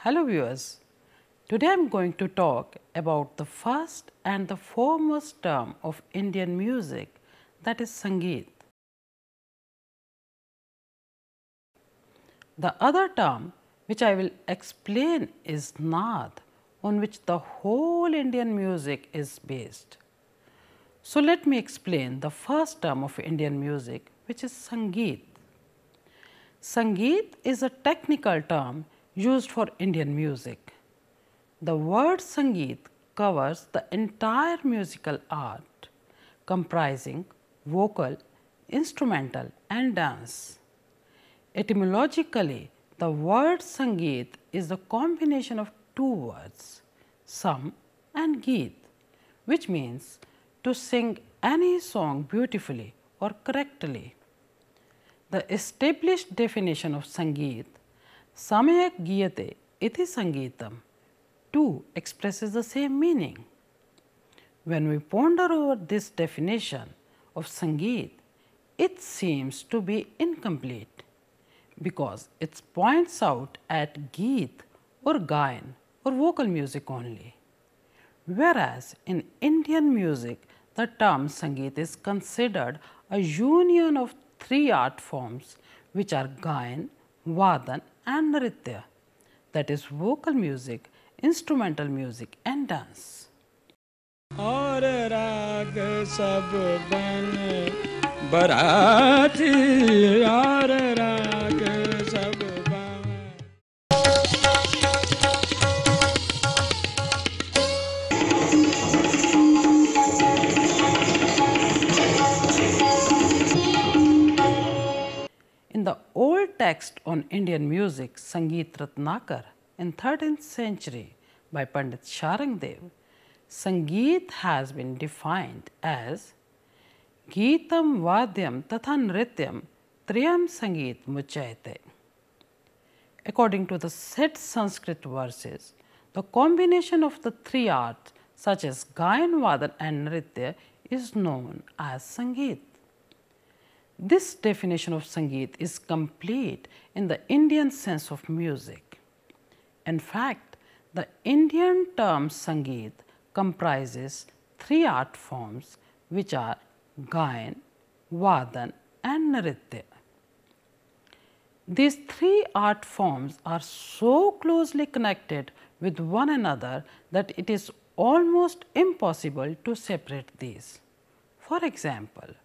Hello viewers, today I am going to talk about the first and the foremost term of Indian music, that is Sangeet. The other term which I will explain is Naad, on which the whole Indian music is based. So, let me explain the first term of Indian music, which is Sangeet. Sangeet is a technical term used for Indian music. The word Sangeet covers the entire musical art, comprising vocal, instrumental and dance. Etymologically, the word Sangeet is the combination of two words, Sam and Geet, which means to sing any song beautifully or correctly. The established definition of Sangeet, Samyak Giyate iti Sangeetam, too expresses the same meaning. When we ponder over this definition of Sangeet, it seems to be incomplete because it points out at Geet or Gayan or vocal music only. Whereas in Indian music, the term Sangeet is considered a union of three art forms, which are Gayan, Vadan and Nritya, that is vocal music, instrumental music and dance. और राग सब बन बराती और राग सब बन। In the old text on Indian music, Sangeet Ratnakar in 13th century by Pandit Sharangdev, Sangeet has been defined as Geetam Vadyam Tatha Nrityam Triyam Sangeet Muchayate. According to the said Sanskrit verses, the combination of the three arts such as Gayan, Vadan and Nritya is known as Sangeet. This definition of Sangeet is complete in the Indian sense of music. In fact, the Indian term Sangeet comprises three art forms, which are Gayan, Vadan and Nritya. These three art forms are so closely connected with one another that it is almost impossible to separate these. For example,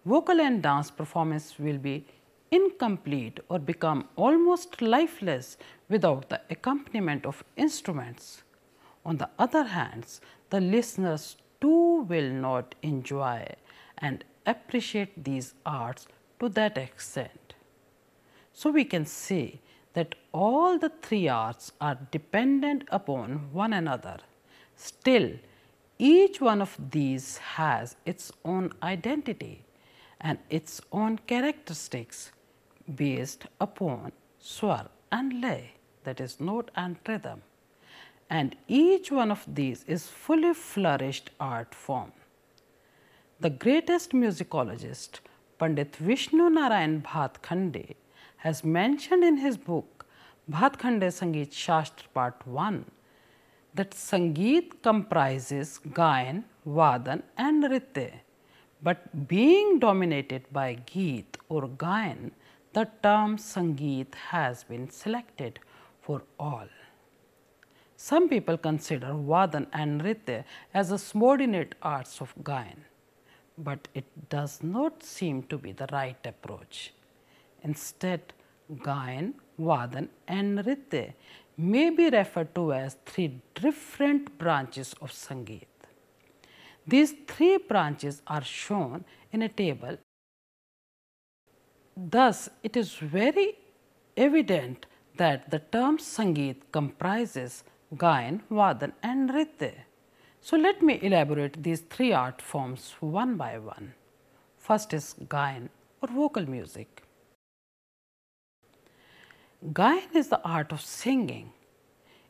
vocal and dance performance will be incomplete or become almost lifeless without the accompaniment of instruments. On the other hand, the listeners too will not enjoy and appreciate these arts to that extent. So, we can say that all the three arts are dependent upon one another. Still, each one of these has its own identity and its own characteristics based upon swar and lay, that is note and rhythm, and each one of these is fully flourished art form. The greatest musicologist Pandit Vishnu Narayan Bhatkhande has mentioned in his book Bhatkhande Sangeet Shastra Part 1 that Sangeet comprises Gayan, Vadan and Nritya. But being dominated by Geet or Gayan, the term Sangeet has been selected for all. Some people consider Vadan and Nritya as the subordinate arts of Gayan, but it does not seem to be the right approach. Instead, Gayan, Vadan and Nritya may be referred to as three different branches of Sangeet. These three branches are shown in a table. Thus, it is very evident that the term Sangeet comprises Gayan, Vadan and Nritya. So, let me elaborate these three art forms one by one. First is Gayan or vocal music. Gayan is the art of singing.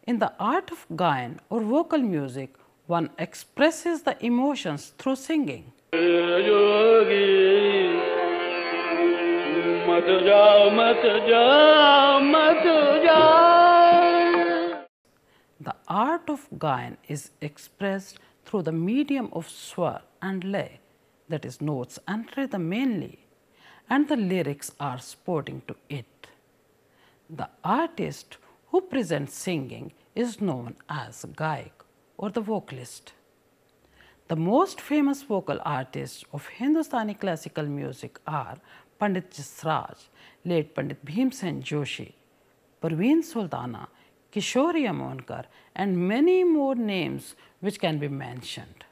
In the art of Gayan or vocal music, one expresses the emotions through singing. मत जाओ मत जाओ मत जाओ art of Gayan is expressed through the medium of swar and lay, that is notes and rhythm mainly, and the lyrics are sporting to it. The artist who presents singing is known as Gayak or the vocalist. The most famous vocal artists of Hindustani classical music are Pandit Jasraj, late Pandit Bhimsen Joshi, Parveen Sultana, Kishori Amonkar, and many more names which can be mentioned.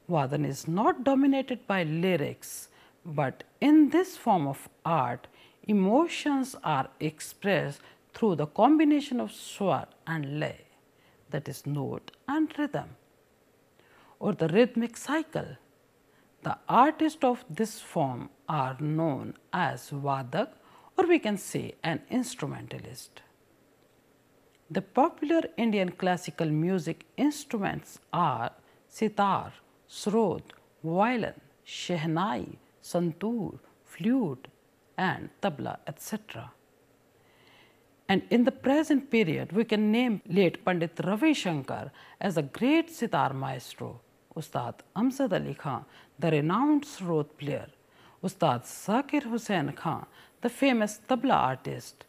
Vadan is not dominated by lyrics, but in this form of art, emotions are expressed through the combination of swar and lay, that is note and rhythm, or the rhythmic cycle. The artists of this form are known as Vadak, or we can say an instrumentalist. The popular Indian classical music instruments are sitar, srod, violin, shehnai, santoor, flute and tabla, etc. And in the present period, we can name late Pandit Ravi Shankar as a great sitar maestro, Ustad Amjad Ali Khan, the renowned srod player, Ustad Zakir Hussain Khan, the famous tabla artist,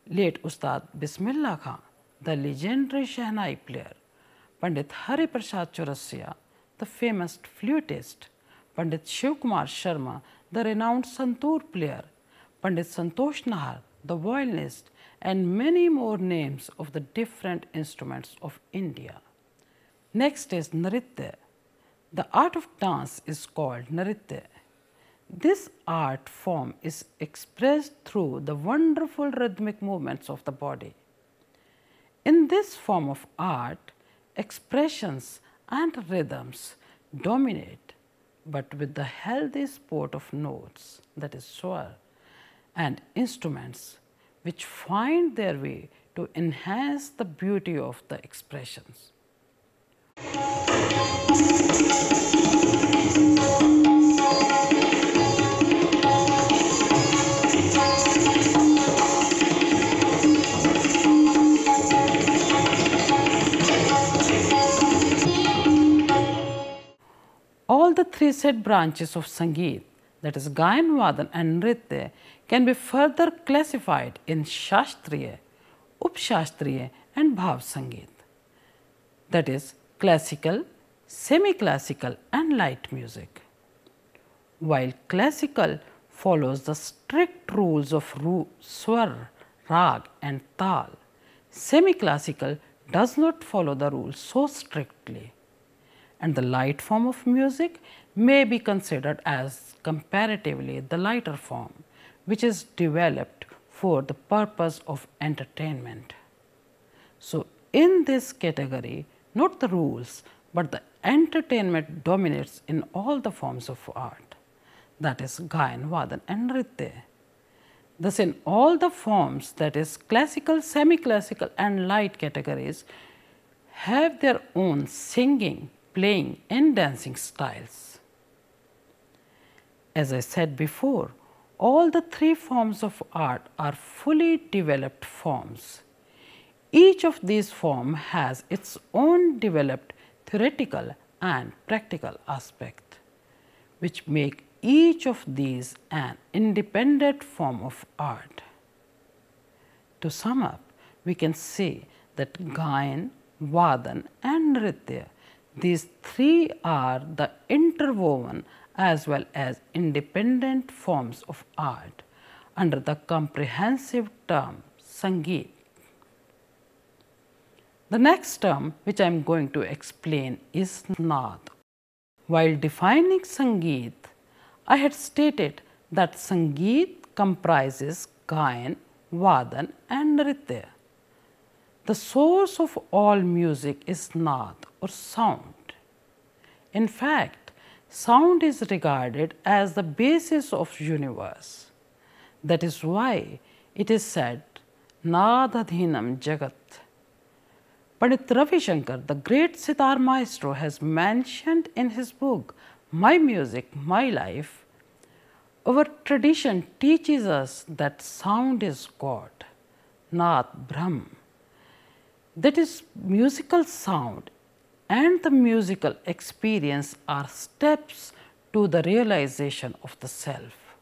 late Ustad Bismillah Khan, the legendary shehnai player, Pandit Hari Prasad Chaurasia, the famous flutist, Pandit Shiv Kumar Sharma, the renowned santoor player, Pandit Santosh Nahar, the violinist, and many more names of the different instruments of India. Next is Nritya. The art of dance is called Nritya. This art form is expressed through the wonderful rhythmic movements of the body. In this form of art, expressions and rhythms dominate, but with the healthy sport of notes, that is swar, and instruments which find their way to enhance the beauty of the expressions. All the three said branches of Sangeet, that is Gayan, Vadan and Nritya, can be further classified in Shastriya, Upshastriya and Bhav Sangeet, that is classical, semi-classical and light music. While classical follows the strict rules of swar, rag and tal, semi-classical does not follow the rules so strictly, and the light form of music may be considered as comparatively the lighter form, which is developed for the purpose of entertainment. So, in this category, not the rules, but the entertainment dominates in all the forms of art, that is Gayan, Vadan and Nritya. Thus, in all the forms, that is classical, semi-classical and light categories, have their own singing, playing and dancing styles. As I said before, all the three forms of art are fully developed forms. Each of these forms has its own developed theoretical and practical aspect, which make each of these an independent form of art. To sum up, we can say that Gayan, Vadan and Nritya, these three are the interwoven as well as independent forms of art under the comprehensive term Sangeet. The next term which I am going to explain is Naad. While defining Sangeet, I had stated that Sangeet comprises Gayan, Vadan and Nritya. The source of all music is Naad or sound. In fact, sound is regarded as the basis of universe. That is why it is said, Nadadhinam Jagat. Pandit Ravi Shankar, the great sitar maestro, has mentioned in his book, My Music, My Life, our tradition teaches us that sound is God, Naad Brahm. That is, musical sound and the musical experience are steps to the realization of the self.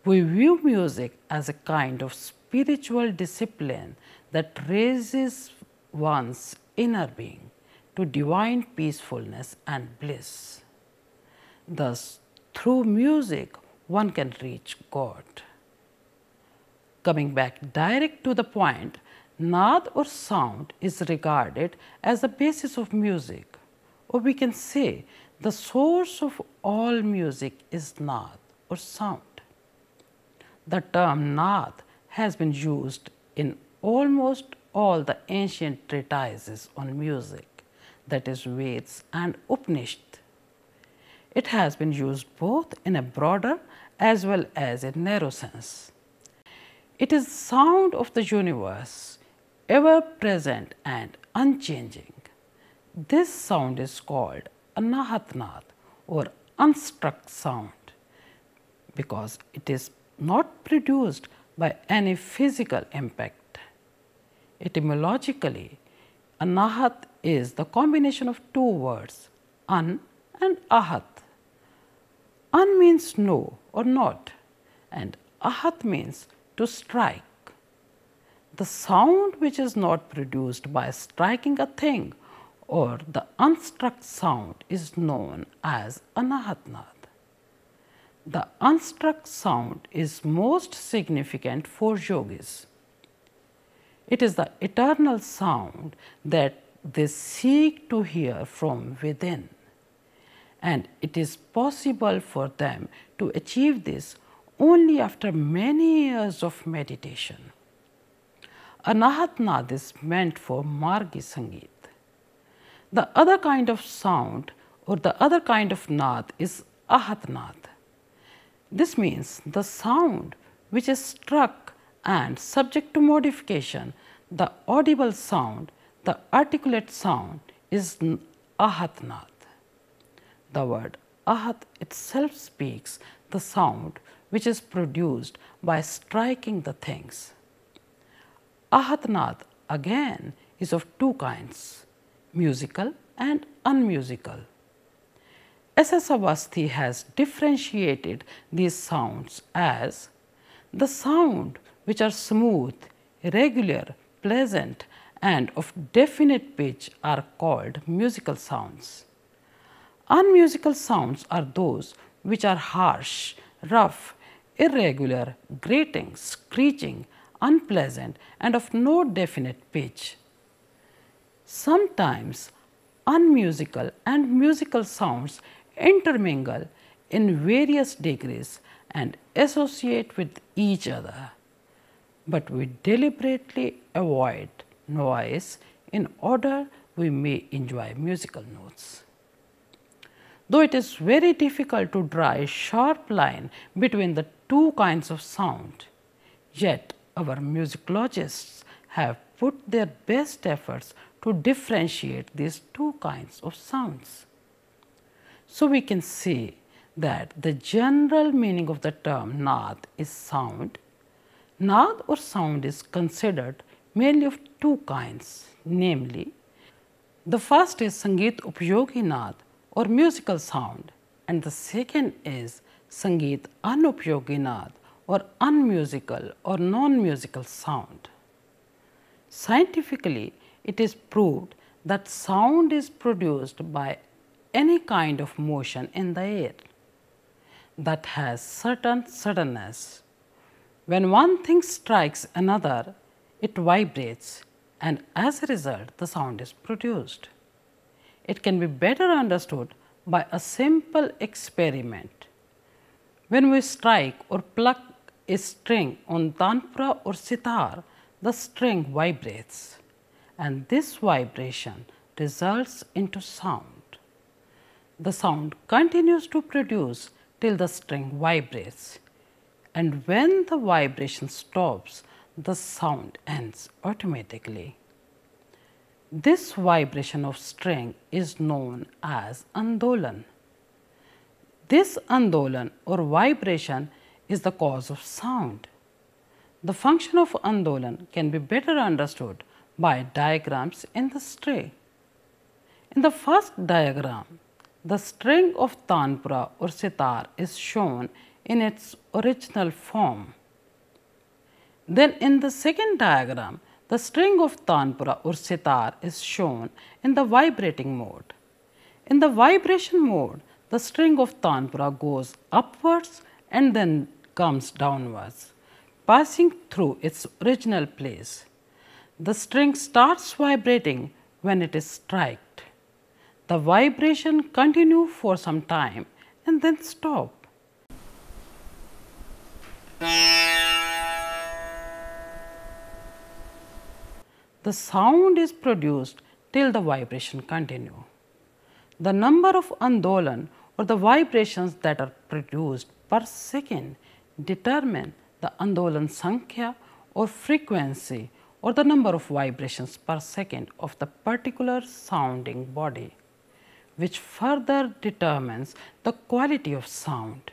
We view music as a kind of spiritual discipline that raises one's inner being to divine peacefulness and bliss. Thus, through music, one can reach God. Coming back direct to the point, Naad or sound is regarded as the basis of music, or we can say the source of all music is Naad or sound. The term Naad has been used in almost all the ancient treatises on music, that is Veds and Upanishads. It has been used both in a broader as well as a narrow sense. It is the sound of the universe, ever present and unchanging. This sound is called Anahat Naad or unstruck sound because it is not produced by any physical impact. Etymologically, Anahat is the combination of two words, an and ahat. An means no or not, and ahat means to strike. The sound which is not produced by striking a thing or the unstruck sound is known as Anahat Naad. The unstruck sound is most significant for yogis. It is the eternal sound that they seek to hear from within, and it is possible for them to achieve this only after many years of meditation. Anahat Naad is meant for Margi Sangeet. The other kind of sound or the other kind of Naad is Ahat Naad. This means the sound which is struck and subject to modification. The audible sound, the articulate sound is Ahat Naad. The word Ahat itself speaks the sound which is produced by striking the things. Ahat Naad again is of two kinds, musical and unmusical. S.S. Awasthi has differentiated these sounds as the sound which are smooth, regular, pleasant and of definite pitch are called musical sounds. Unmusical sounds are those which are harsh, rough, irregular, grating, screeching, unpleasant and of no definite pitch. Sometimes unmusical and musical sounds intermingle in various degrees and associate with each other, but we deliberately avoid noise in order we may enjoy musical notes. Though it is very difficult to draw a sharp line between the two kinds of sound, yet our musicologists have put their best efforts to differentiate these two kinds of sounds. So we can say that the general meaning of the term Naad is sound. Naad or sound is considered mainly of two kinds, namely, the first is Sangeet Upyogi Naad or musical sound, and the second is Sangeet Anupyogi Naad or unmusical or non-musical sound. Scientifically, it is proved that sound is produced by any kind of motion in the air. that has certain suddenness. When one thing strikes another, it vibrates, and as a result, the sound is produced. It can be better understood by a simple experiment. When we strike or pluck a string on tanpura or sitar, the string vibrates, and this vibration results into sound. The sound continues to produce till the string vibrates, and when the vibration stops, the sound ends automatically. This vibration of string is known as andolan. This andolan or vibration is the cause of sound. The function of andolan can be better understood by diagrams in the tray. In the first diagram, the string of tanpura or sitar is shown in its original form. Then in the second diagram, the string of tanpura or sitar is shown in the vibrating mode. In the vibration mode, the string of tanpura goes upwards and then comes downwards, passing through its original place. The string starts vibrating when it is struck. The vibration continues for some time and then stop. The sound is produced till the vibration continues. The number of andolan or the vibrations that are produced per second determine the andolan sankhya or frequency or the number of vibrations per second of the particular sounding body, which further determines the quality of sound.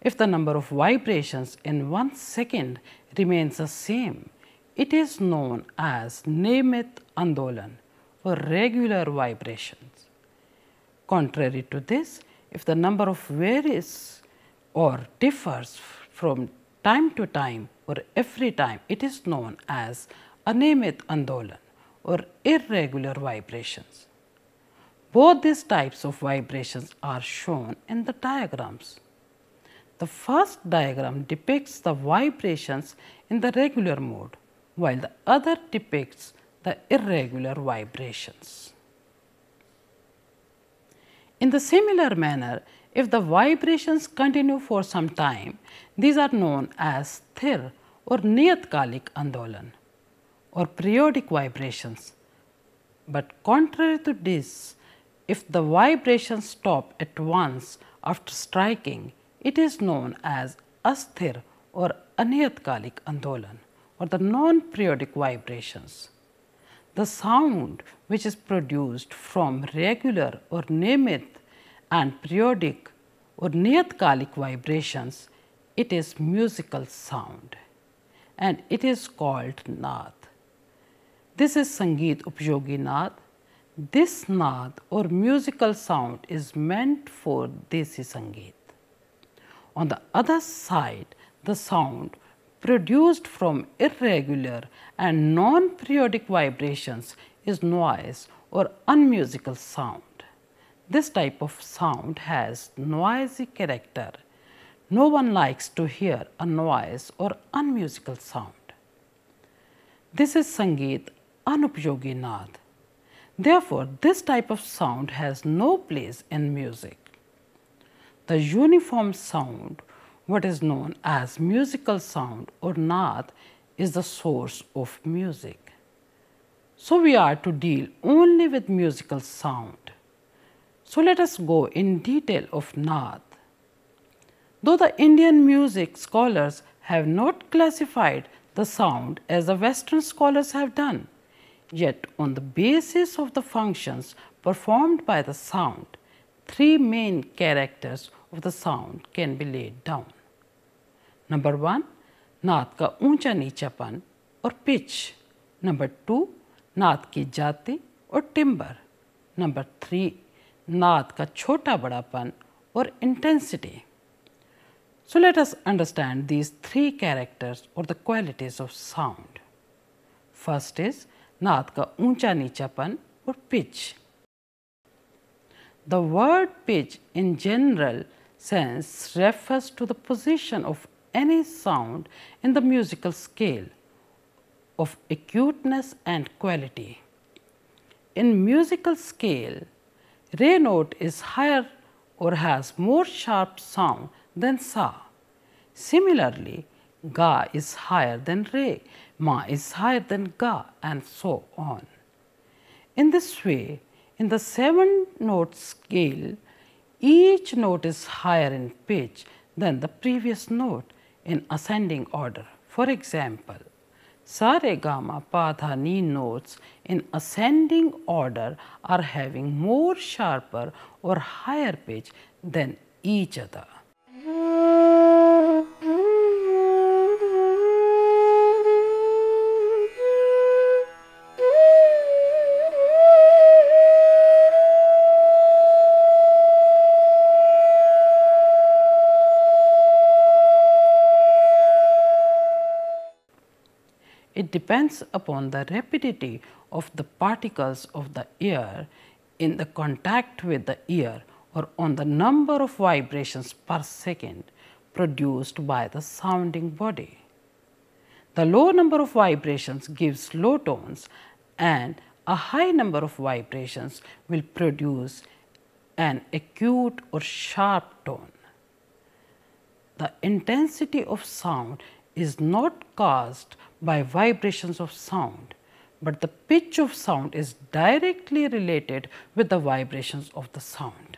If the number of vibrations in 1 second remains the same, it is known as niyamit andolan or regular vibrations. Contrary to this, if the number of varies or differs from time to time or every time, it is known as aniyamit andolan or irregular vibrations. Both these types of vibrations are shown in the diagrams. The first diagram depicts the vibrations in the regular mode, while the other depicts the irregular vibrations. In the similar manner, if the vibrations continue for some time, these are known as sthir or niyatkalik andolan or periodic vibrations. But contrary to this, if the vibrations stop at once after striking, it is known as asthir or aniyatkalik andolan or the non-periodic vibrations. The sound which is produced from regular or niyamit and periodic or niyatkalik vibrations, it is musical sound and it is called naad. This is Sangeet Upyogi Naad. This naad or musical sound is meant for Desi Sangeet. On the other side, the sound produced from irregular and non-periodic vibrations is noise or unmusical sound. This type of sound has noisy character. No one likes to hear a noise or unmusical sound. This is Sangeet Anupyogi Naad. Therefore, this type of sound has no place in music. The uniform sound, what is known as musical sound or naad, is the source of music. So, we are to deal only with musical sound. So, let us go in detail of naad. Though the Indian music scholars have not classified the sound as the Western scholars have done, yet on the basis of the functions performed by the sound, three main characters of the sound can be laid down. Number 1, नाद का ऊंचा नीचापन और pitch. Number 2, नाद की जाति और timbre. Number 3, नाद का छोटा बड़ापन और intensity. So, let us understand these three characters or the qualities of sound. First is नाद का ऊंचा नीचापन or pitch. The word pitch in general sense refers to the position of any sound in the musical scale of acuteness and quality. In musical scale, re note is higher or has more sharp sound than sa. Similarly, ga is higher than re, ma is higher than ga, and so on. In this way, in the 7-note scale, each note is higher in pitch than the previous note in ascending order. For example, sa, re, ga, ma, pa, dha, ni notes in ascending order are having more sharper or higher pitch than each other. It depends upon the rapidity of the particles of the air in the contact with the ear or on the number of vibrations per second produced by the sounding body. The low number of vibrations gives low tones and a high number of vibrations will produce an acute or sharp tone. The intensity of sound is not caused by vibrations of sound, but the pitch of sound is directly related with the vibrations of the sound.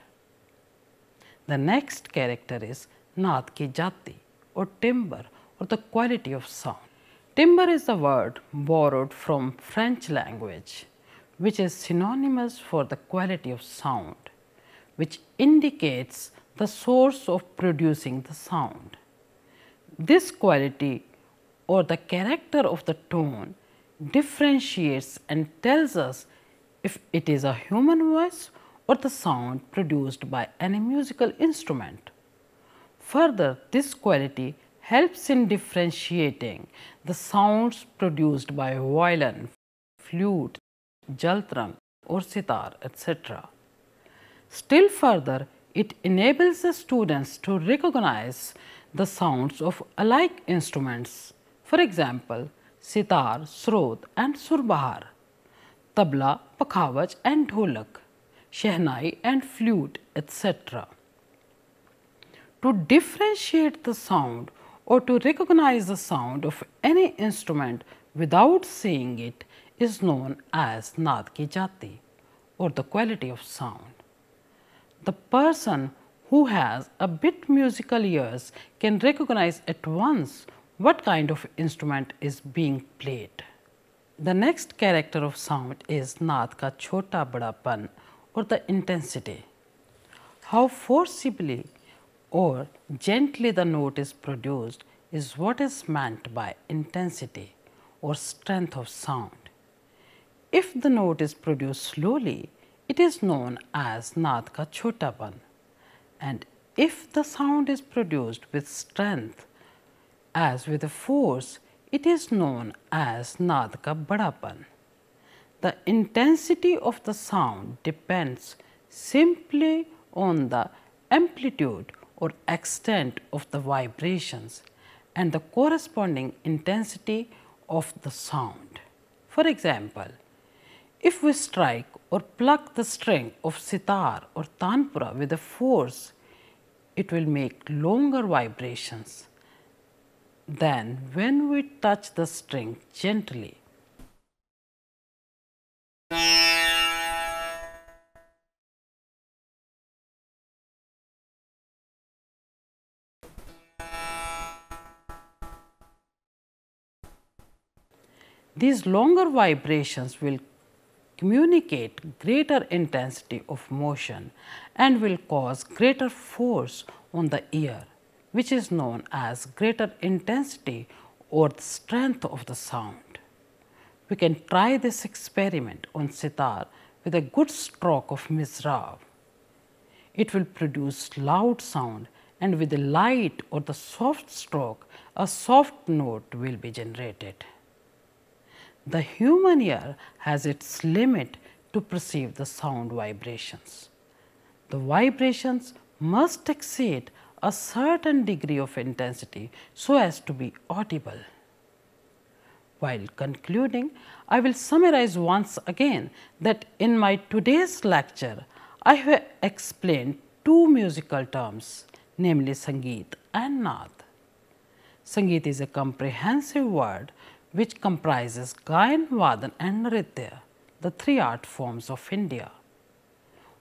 The next character is naad ki jati or timbre or the quality of sound. Timbre is a word borrowed from French language, which is synonymous for the quality of sound, which indicates the source of producing the sound. This quality or the character of the tone differentiates and tells us if it is a human voice or the sound produced by any musical instrument. Further, this quality helps in differentiating the sounds produced by violin, flute, jaltrang or sitar, etc. Still further, it enables the students to recognize the sounds of alike instruments. For example, sitar, srot and surbahar, tabla, pakhavaj and dholak, shehnai and flute, etc. To differentiate the sound or to recognize the sound of any instrument without seeing it is known as naad ki jati or the quality of sound. The person who has a bit musical ears can recognize at once what kind of instrument is being played. The next character of sound is naad ka chota badapan or the intensity. How forcibly or gently the note is produced is what is meant by intensity or strength of sound. If the note is produced slowly, it is known as naad ka chotapan, and if the sound is produced with strength as with a force, it is known as naad ka badapan. The intensity of the sound depends simply on the amplitude or extent of the vibrations and the corresponding intensity of the sound. For example, if we strike or pluck the string of sitar or tanpura with a force, it will make longer vibrations than when we touch the string gently. These longer vibrations will communicate greater intensity of motion and will cause greater force on the ear, which is known as greater intensity or the strength of the sound. We can try this experiment on sitar with a good stroke of mizrab. It will produce loud sound, and with a light or the soft stroke, a soft note will be generated. The human ear has its limit to perceive the sound vibrations. The vibrations must exceed a certain degree of intensity so as to be audible. While concluding, I will summarize once again that in my today's lecture, I have explained two musical terms, namely Sangeet and Nada. Sangeet is a comprehensive word which comprises Gayan, Vadan and Nritya, the three art forms of India.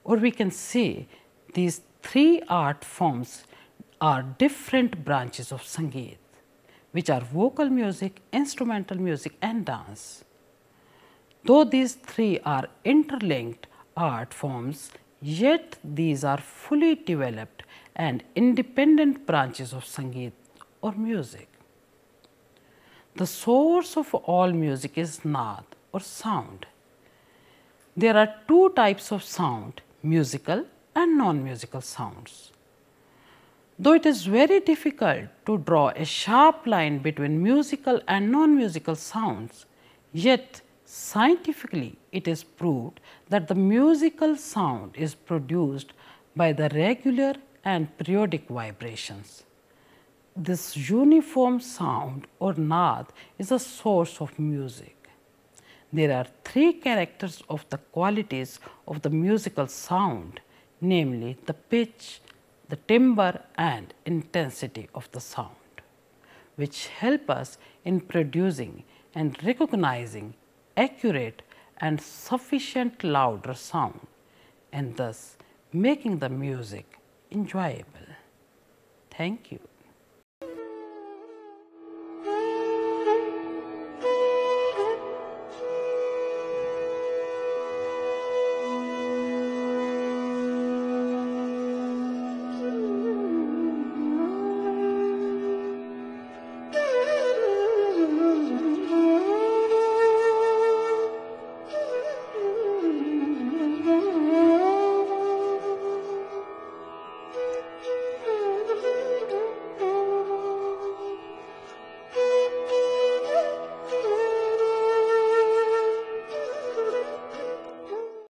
Or we can say these three art forms are different branches of Sangeet, which are vocal music, instrumental music and dance. Though these three are interlinked art forms, yet these are fully developed and independent branches of Sangeet or music. The source of all music is Nad or sound. There are two types of sound, musical and non-musical sounds. Though it is very difficult to draw a sharp line between musical and non-musical sounds, yet scientifically it is proved that the musical sound is produced by the regular and periodic vibrations. This uniform sound or naad is a source of music. There are three characters of the qualities of the musical sound, namely the pitch, the timbre and intensity of the sound, which help us in producing and recognizing accurate and sufficient louder sound and thus making the music enjoyable. Thank you.